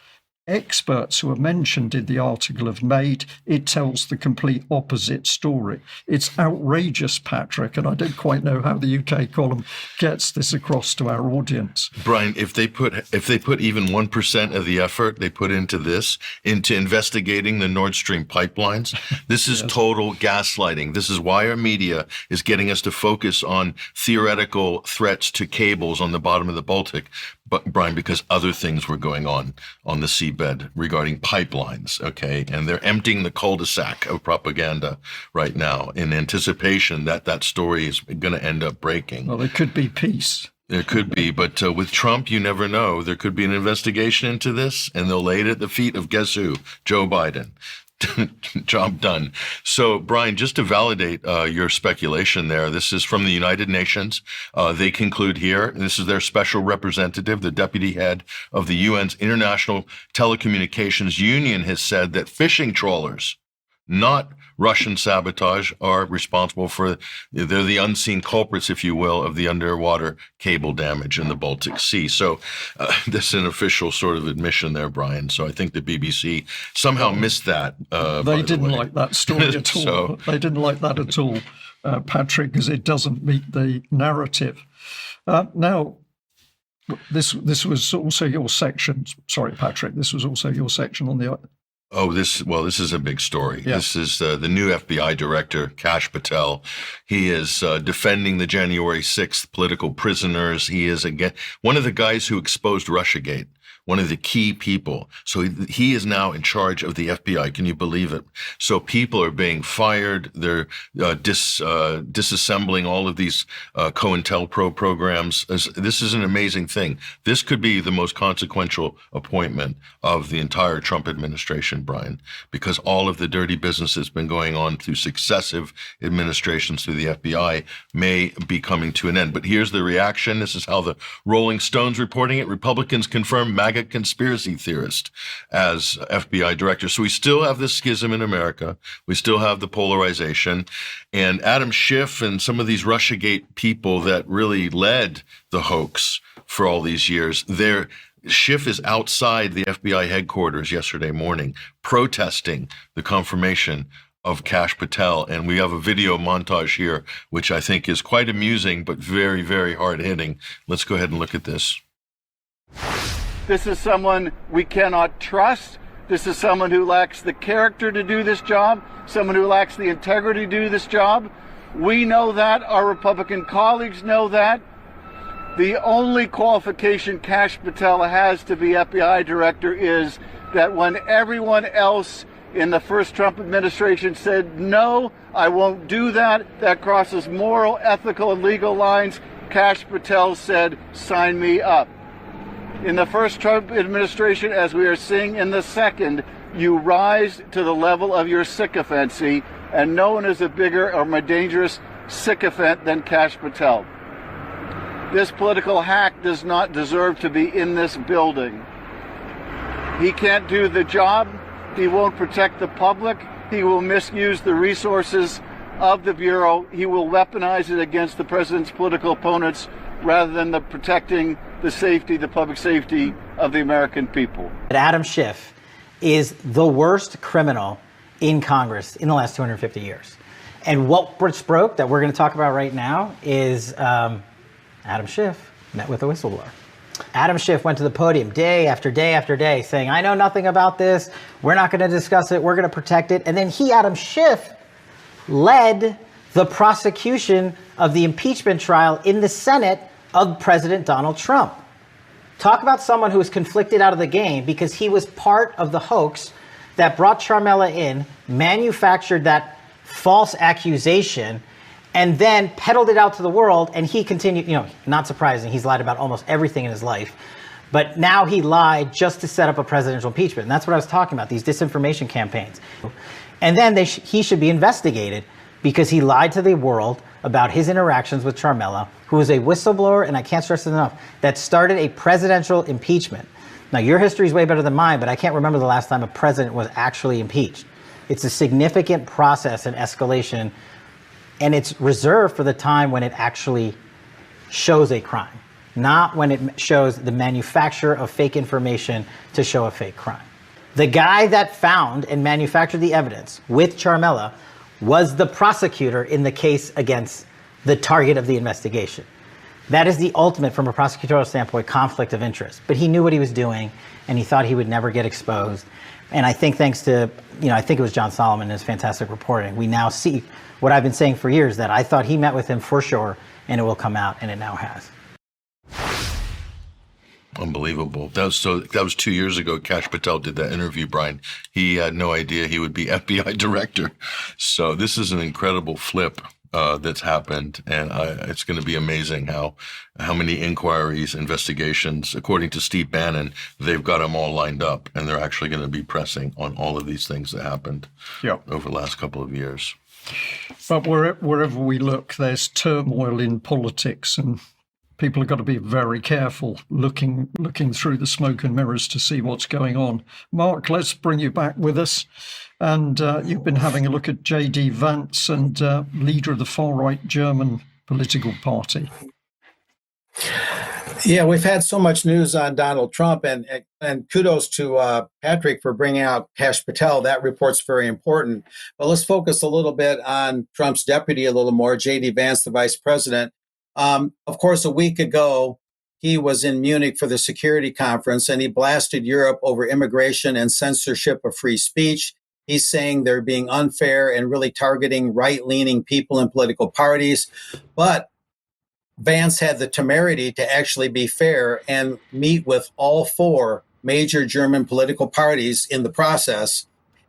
experts who are mentioned in the article have made, it tells the complete opposite story. It's outrageous, Patrick, and I don't quite know how the UK column gets this across to our audience. Brian, if they put even 1% of the effort they put into this, into investigating the Nord Stream pipelines, this is total gaslighting. This is why our media is getting us to focus on theoretical threats to cables on the bottom of the Baltic. But Brian, because other things were going on the seabed regarding pipelines, okay? And they're emptying the cul-de-sac of propaganda right now in anticipation that that story is going to end up breaking. Well, it could be peace. There could be, but with Trump, you never know. There could be an investigation into this, and they'll lay it at the feet of guess who? Joe Biden. Job done. So, Brian, just to validate your speculation there, this is from the United Nations. They conclude here, and this is their special representative, the deputy head of the UN's International Telecommunications Union, has said that fishing trawlers, not Russian sabotage, are responsible for, they're the unseen culprits, if you will, of the underwater cable damage in the Baltic Sea. So this is an official sort of admission there, Brian. So I think the BBC somehow missed that. They didn't like that story at all. They didn't like that at all, Patrick, because it doesn't meet the narrative. Now, this was also your section. Sorry, Patrick, this was also your section on the... Oh, this is a big story. Yeah. This is the new FBI director, Kash Patel. He is defending the January 6th political prisoners. He is, again, one of the guys who exposed Russiagate, one of the key people. So he is now in charge of the FBI. Can you believe it? So people are being fired. They're disassembling all of these COINTELPRO programs. This is an amazing thing. This could be the most consequential appointment of the entire Trump administration, Brian, because all of the dirty business that's been going on through successive administrations through the FBI may be coming to an end. But here's the reaction. This is how the Rolling Stone's reporting it. Republicans confirm MAGA conspiracy theorist as FBI director. So we still have this schism in America. We still have the polarization. And Adam Schiff and some of these Russiagate people that really led the hoax for all these years, Schiff is outside the FBI headquarters yesterday morning protesting the confirmation of Kash Patel. And we have a video montage here, which I think is quite amusing, but very, very hard hitting. Let's go ahead and look at this. This is someone we cannot trust. This is someone who lacks the character to do this job, someone who lacks the integrity to do this job. We know that. Our Republican colleagues know that. The only qualification Kash Patel has to be FBI director is that when everyone else in the first Trump administration said, no, I won't do that, that crosses moral, ethical, and legal lines, Kash Patel said, sign me up. In the first Trump administration, as we are seeing in the second, you rise to the level of your sycophancy, and no one is a bigger or more dangerous sycophant than Kash Patel. This political hack does not deserve to be in this building. He can't do the job. He won't protect the public. He will misuse the resources of the Bureau. He will weaponize it against the president's political opponents rather than protecting the safety, the public safety of the American people. Adam Schiff is the worst criminal in Congress in the last 250 years. And what broke that we're going to talk about right now is Adam Schiff met with a whistleblower. Adam Schiff went to the podium day after day after day saying, I know nothing about this. We're not going to discuss it. We're going to protect it. And then Adam Schiff, led the prosecution of the impeachment trial in the Senate of President Donald Trump. Talk about someone who was conflicted out of the game because he was part of the hoax that brought Charmella in, manufactured that false accusation, and then peddled it out to the world, and he continued, not surprising, he's lied about almost everything in his life. But now he lied just to set up a presidential impeachment. And that's what I was talking about, these disinformation campaigns. And then he should be investigated because he lied to the world about his interactions with Charmella, who is a whistleblower, and I can't stress it enough, that started a presidential impeachment. Now, your history is way better than mine, but I can't remember the last time a president was actually impeached. It's a significant process and escalation, and it's reserved for the time when it actually shows a crime, not when it shows the manufacture of fake information to show a fake crime. The guy that found and manufactured the evidence with Charmella was the prosecutor in the case against the target of the investigation. That is the ultimate, from a prosecutorial standpoint, conflict of interest. But he knew what he was doing, and he thought he would never get exposed. And I think thanks to, I think it was John Solomon and his fantastic reporting, we now see what I've been saying for years, that I thought he met with him for sure, and it will come out, and it now has. Unbelievable. That was 2 years ago. Kash Patel did that interview, Brian. He had no idea he would be FBI director. So this is an incredible flip that's happened, and it's going to be amazing how many inquiries, investigations. According to Steve Bannon, they've got them all lined up, and they're actually going to be pressing on all of these things that happened over the last couple of years. But wherever we look, there's turmoil in politics, and people have got to be very careful looking through the smoke and mirrors to see what's going on. Mark, let's bring you back with us. And you've been having a look at J.D. Vance and leader of the far-right German political party. Yeah, we've had so much news on Donald Trump, and kudos to Patrick for bringing out Kash Patel. That report's very important. But let's focus a little bit on Trump's deputy a little more, J.D. Vance, the vice president. Of course, a week ago, he was in Munich for the security conference, and he blasted Europe over immigration and censorship of free speech. He's saying they're being unfair and really targeting right-leaning people and political parties. But Vance had the temerity to actually be fair and meet with all four major German political parties in the process,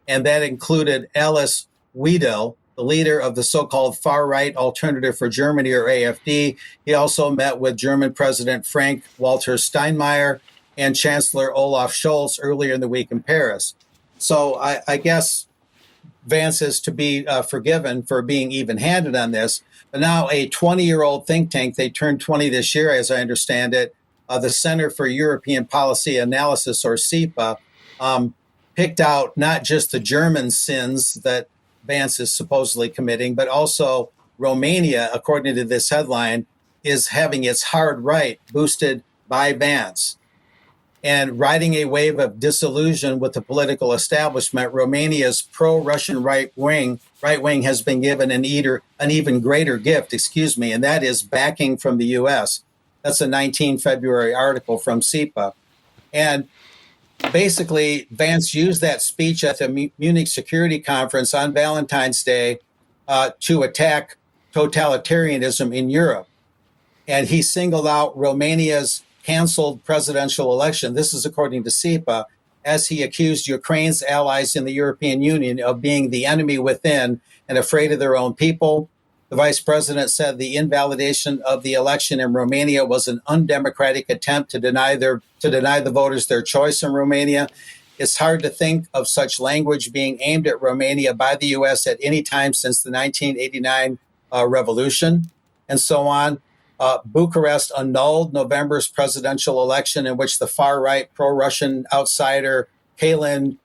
and that included Alice Weidel, the leader of the so-called far-right Alternative for Germany, or AfD. He also met with German President Frank-Walter Steinmeier and Chancellor Olaf Scholz earlier in the week in Paris. So I guess Vance is to be forgiven for being even-handed on this. But now a 20-year-old think tank, they turned 20 this year, as I understand it, the Center for European Policy Analysis, or CEPA, picked out not just the German sins that Vance is supposedly committing, but also Romania, according to this headline, is having its hard right boosted by Vance. And riding a wave of disillusion with the political establishment, Romania's pro-Russian right wing has been given an even greater gift, and that is backing from the U.S. That's a 19 February article from CEPA. And basically, Vance used that speech at the Munich Security Conference on Valentine's Day to attack totalitarianism in Europe. And he singled out Romania's canceled presidential election. This is according to CEPA, as he accused Ukraine's allies in the European Union of being the enemy within and afraid of their own people. The vice president said the invalidation of the election in Romania was an undemocratic attempt to deny the voters their choice in Romania. It's hard to think of such language being aimed at Romania by the U.S. at any time since the 1989 revolution, and so on. Bucharest annulled November's presidential election, in which the far-right pro-Russian outsider Kalin,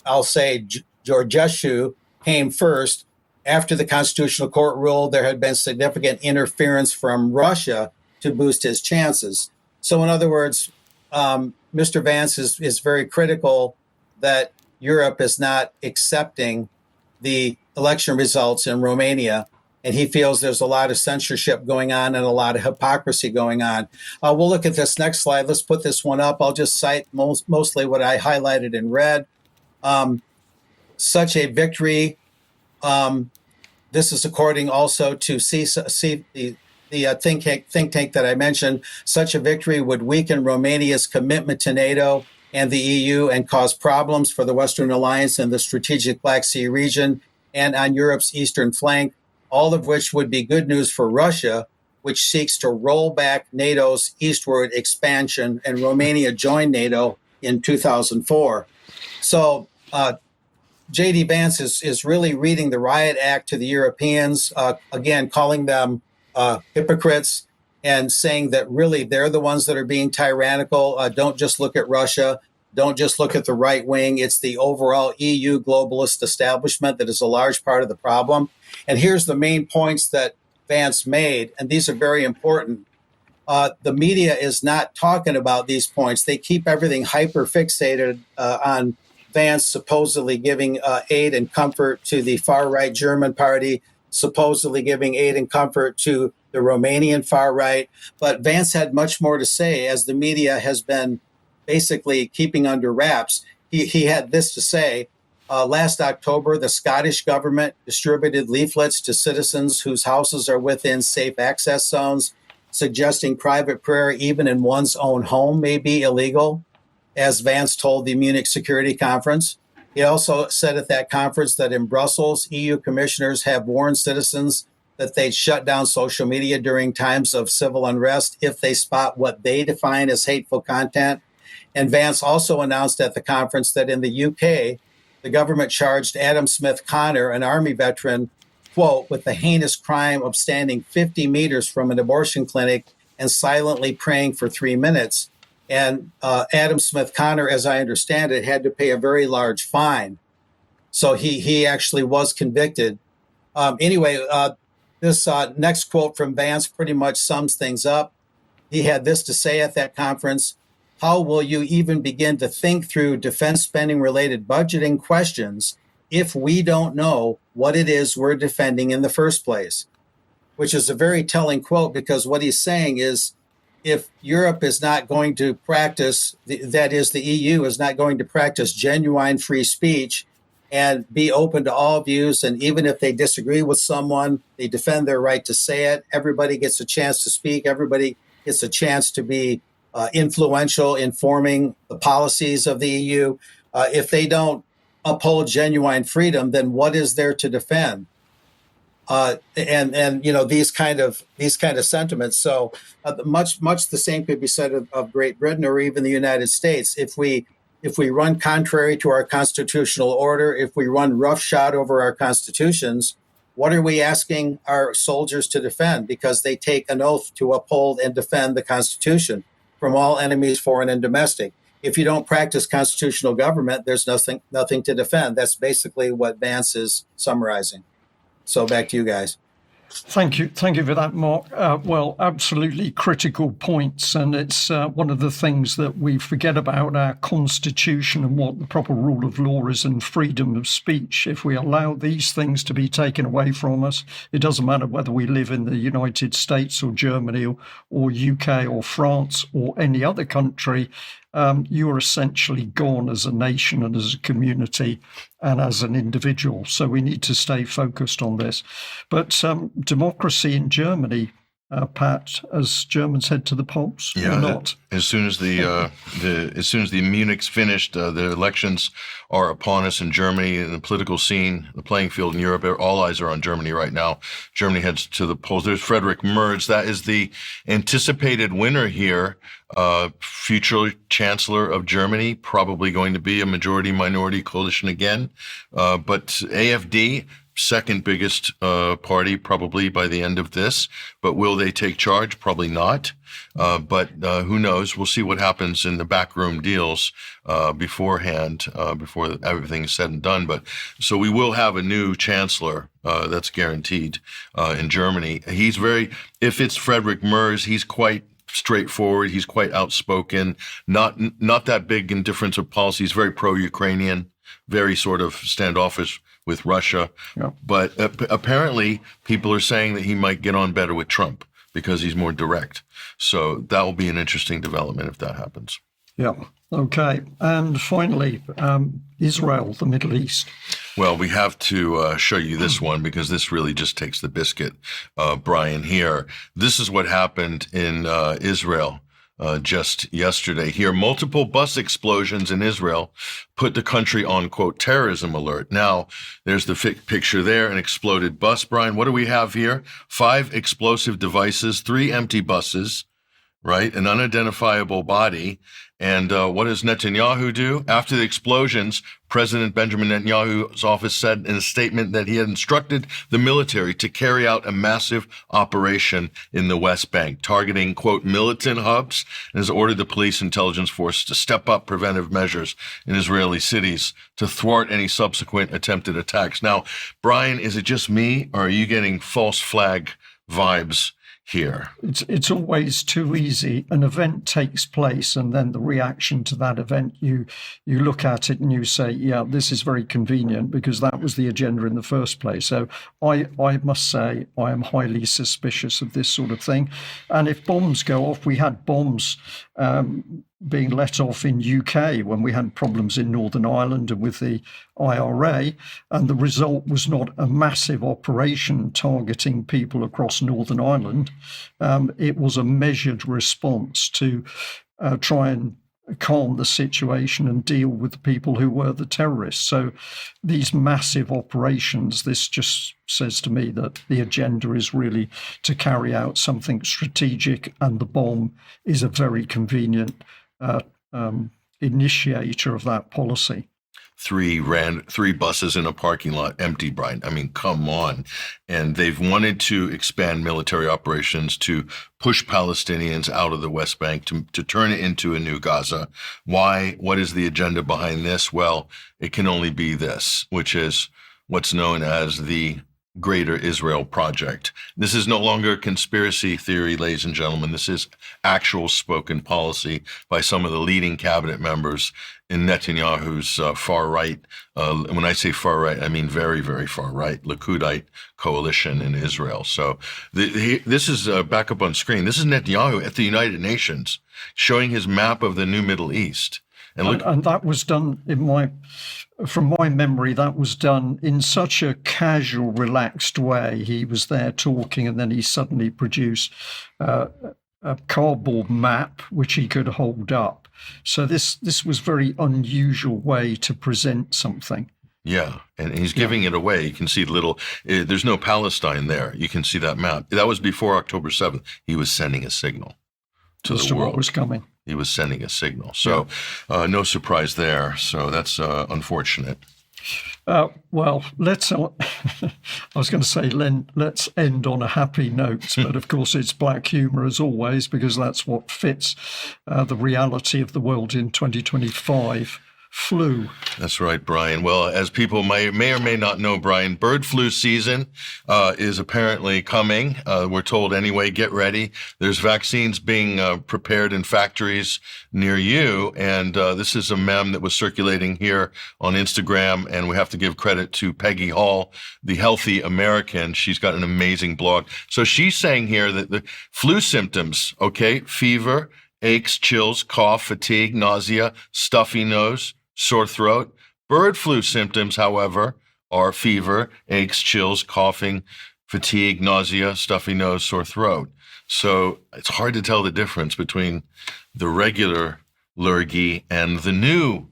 Georgescu, came first. After the Constitutional Court ruled there had been significant interference from Russia to boost his chances. So in other words, Mr. Vance is very critical that Europe is not accepting the election results in Romania. And he feels there's a lot of censorship going on and a lot of hypocrisy going on. We'll look at this next slide. Let's put this one up. I'll just cite mostly what I highlighted in red. Such a victory. This is according also to the think tank that I mentioned. Such a victory would weaken Romania's commitment to NATO and the EU and cause problems for the Western Alliance and the strategic Black Sea region and on Europe's eastern flank, all of which would be good news for Russia, which seeks to roll back NATO's eastward expansion, and Romania joined NATO in 2004. So J.D. Vance is really reading the riot act to the Europeans, again, calling them hypocrites and saying that really they're the ones that are being tyrannical. Don't just look at Russia. Don't just look at the right wing. It's the overall EU globalist establishment that is a large part of the problem. And here's the main points that Vance made, and these are very important. The media is not talking about these points. They keep everything hyper fixated on Vance supposedly giving aid and comfort to the far-right German party, supposedly giving aid and comfort to the Romanian far-right. But Vance had much more to say, as the media has been basically keeping under wraps. He had this to say. Last October, the Scottish government distributed leaflets to citizens whose houses are within safe access zones, suggesting private prayer even in one's own home may be illegal, as Vance told the Munich Security Conference. He also said at that conference that in Brussels, EU commissioners have warned citizens that they'd shut down social media during times of civil unrest if they spot what they define as hateful content. And Vance also announced at the conference that in the UK, the government charged Adam Smith Connor, an Army veteran, quote, with the heinous crime of standing 50 meters from an abortion clinic and silently praying for 3 minutes. And Adam Smith Connor, as I understand it, had to pay a very large fine. So he actually was convicted. This next quote from Vance pretty much sums things up. He had this to say at that conference: how will you even begin to think through defense spending related budgeting questions if we don't know what it is we're defending in the first place? Which is a very telling quote, because what he's saying is, if Europe is not going to practice, that is, the EU is not going to practice genuine free speech and be open to all views, and even if they disagree with someone, they defend their right to say it. Everybody gets a chance to speak. Everybody gets a chance to be influential in forming the policies of the EU. If they don't uphold genuine freedom, then what is there to defend? And you know, these kind of sentiments. So much the same could be said of Great Britain or even the United States. If we run contrary to our constitutional order, if we run roughshod over our constitutions, what are we asking our soldiers to defend? Because they take an oath to uphold and defend the Constitution from all enemies, foreign and domestic. If you don't practice constitutional government, there's nothing to defend. That's basically what Vance is summarizing. So back to you guys. Thank you for that, Mark. Well, absolutely critical points, and it's one of the things that we forget about our constitution and what the proper rule of law is and freedom of speech. If we allow these things to be taken away from us, it doesn't matter whether we live in the United States or Germany or UK or France or any other country. You are essentially gone as a nation and as a community and as an individual. So we need to stay focused on this. But democracy in Germany, Pat, as Germans head to the polls, or not? As soon as the Munich's finished, the elections are upon us in Germany, in the political scene, the playing field in Europe. All eyes are on Germany right now. Germany heads to the polls. There's Friedrich Merz. That is the anticipated winner here. Future Chancellor of Germany, probably going to be a majority-minority coalition again. But AfD, second biggest party probably by the end of this. But will they take charge? Probably not. But who knows? We'll see what happens in the backroom deals beforehand, before everything's said and done. But so we will have a new chancellor. That's guaranteed in Germany. If it's Friedrich Merz, he's quite straightforward. He's quite outspoken, not that big in difference of policy. He's very pro-Ukrainian, very sort of standoffish with Russia. Yeah. But apparently people are saying that he might get on better with Trump because he's more direct. So that will be an interesting development if that happens. Yeah. Okay. And finally, Israel, the Middle East. Well, we have to show you this one because this really just takes the biscuit, Brian, here. This is what happened in Israel just yesterday. Here, multiple bus explosions in Israel put the country on, quote, terrorism alert. Now, there's the picture there, an exploded bus, Brian. What do we have here? 5 explosive devices, 3 empty buses, right? An unidentifiable body. And what does Netanyahu do? After the explosions, President Benjamin Netanyahu's office said in a statement that he had instructed the military to carry out a massive operation in the West Bank, targeting, quote, militant hubs, and has ordered the police intelligence force to step up preventive measures in Israeli cities to thwart any subsequent attempted attacks. Now, Brian, is it just me, or are you getting false flag vibes here? It's always too easy. An event takes place, and then the reaction to that event, you look at it and you say, yeah, this is very convenient because that was the agenda in the first place. So I must say I am highly suspicious of this sort of thing. And if bombs go off, we had bombs being let off in UK when we had problems in Northern Ireland and with the IRA, and the result was not a massive operation targeting people across Northern Ireland. It was a measured response to try and calm the situation and deal with the people who were the terrorists. So these massive operations, this just says to me that the agenda is really to carry out something strategic, and the bomb is a very convenient initiator of that policy. 3 buses in a parking lot, empty, Brian. I mean, come on. And they've wanted to expand military operations to push Palestinians out of the West Bank, to turn it into a new Gaza. Why? What is the agenda behind this? Well, it can only be this, which is what's known as the Greater Israel Project. This is no longer a conspiracy theory, ladies and gentlemen. This is actual spoken policy by some of the leading cabinet members in Netanyahu's far right. When I say far right, I mean very, very far right, Likudite coalition in Israel. So this is back up on screen. This is Netanyahu at the United Nations showing his map of the new Middle East. And that was done from my memory, that was done in such a casual, relaxed way. He was there talking, and then he suddenly produced a cardboard map which he could hold up. So this was very unusual way to present something. Yeah, and he's giving it away. You can see there's no Palestine there. You can see that map. That was before October 7th. He was sending a signal to the world. What was coming. He was sending a signal. So no surprise there. So that's unfortunate. Well, let's. I was going to say let's end on a happy note, but of course it's black humor as always, because that's what fits the reality of the world in 2025. Flu. That's right, Brian. Well, as people may or may not know, Brian, bird flu season is apparently coming. We're told anyway, get ready. There's vaccines being prepared in factories near you. And this is a meme that was circulating here on Instagram. And we have to give credit to Peggy Hall, the Healthy American. She's got an amazing blog. So she's saying here that the flu symptoms, okay, fever, aches, chills, cough, fatigue, nausea, stuffy nose, sore throat. Bird flu symptoms, however, are fever, aches, chills, coughing, fatigue, nausea, stuffy nose, sore throat. So it's hard to tell the difference between the regular lurgy and the new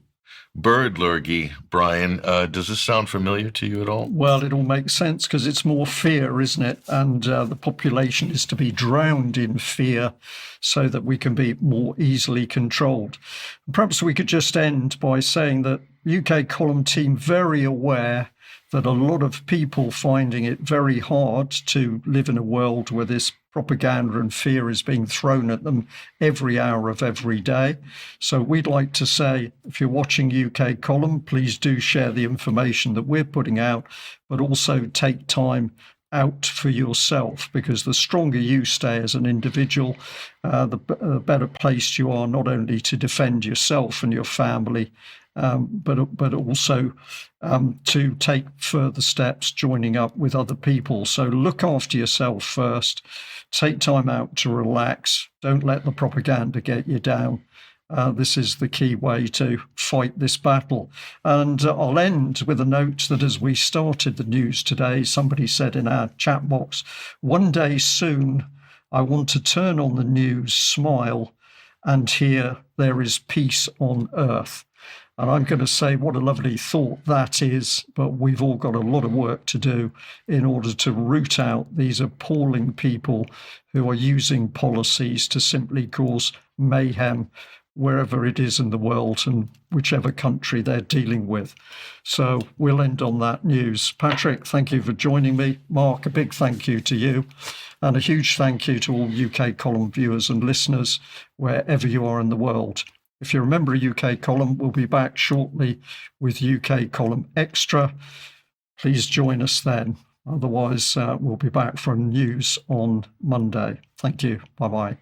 bird lurgy. Brian, does this sound familiar to you at all? Well, it all makes sense because it's more fear, isn't it? And the population is to be drowned in fear so that we can be more easily controlled. Perhaps we could just end by saying that UK column team very aware that a lot of people finding it very hard to live in a world where this propaganda and fear is being thrown at them every hour of every day. So we'd like to say, if you're watching UK column, please do share the information that we're putting out, but also take time out for yourself, because the stronger you stay as an individual, the better placed you are not only to defend yourself and your family, but also to take further steps joining up with other people. So look after yourself first. Take time out to relax. Don't let the propaganda get you down. This is the key way to fight this battle. And I'll end with a note that as we started the news today, somebody said in our chat box, one day soon, I want to turn on the news, smile, and hear there is peace on earth. And I'm going to say what a lovely thought that is, but we've all got a lot of work to do in order to root out these appalling people who are using policies to simply cause mayhem wherever it is in the world and whichever country they're dealing with. So we'll end on that news. Patrick, thank you for joining me. Mark, a big thank you to you. And a huge thank you to all UK column viewers and listeners, wherever you are in the world. If you remember a UK column, we'll be back shortly with UK column extra. Please join us then. Otherwise, we'll be back for news on Monday. Thank you. Bye-bye.